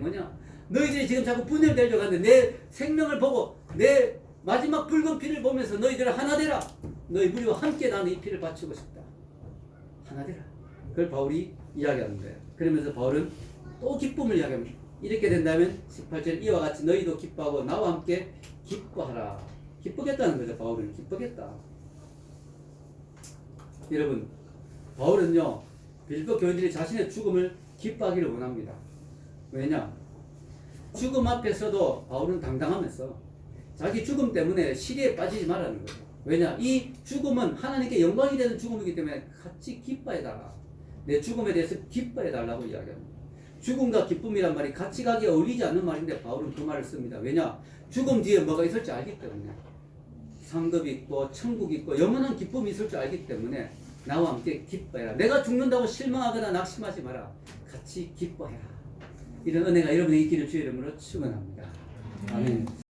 너희들이 지금 자꾸 분열되려고 하는데 내 생명을 보고 내 마지막 붉은 피를 보면서 너희들을 하나 되라. 너희 무리와 함께 나는 이 피를 바치고 싶다. 하나 되라. 그걸 바울이 이야기하는 거예요. 그러면서 바울은 또 기쁨을 이야기합니다. 이렇게 된다면 18절 이와 같이 너희도 기뻐하고 나와 함께 기뻐하라. 기쁘겠다는 거죠. 바울은 기쁘겠다. 여러분, 바울은요, 빌립보 교인들이 자신의 죽음을 기뻐하기를 원합니다. 왜냐? 죽음 앞에서도 바울은 당당하면서 자기 죽음 때문에 시리에 빠지지 말라는 거예요. 왜냐? 이 죽음은 하나님께 영광이 되는 죽음이기 때문에 같이 기뻐해달라. 내 죽음에 대해서 기뻐해달라고 이야기합니다. 죽음과 기쁨이란 말이 같이 가기에 어울리지 않는 말인데 바울은 그 말을 씁니다. 왜냐? 죽음 뒤에 뭐가 있을지 알기 때문에. 상급이 있고 천국이 있고 영원한 기쁨이 있을 줄 알기 때문에 나와 함께 기뻐해라. 내가 죽는다고 실망하거나 낙심하지 마라. 같이 기뻐해라. 이런 은혜가 여러분의 있기를 주의 이름으로 축원합니다. 아멘.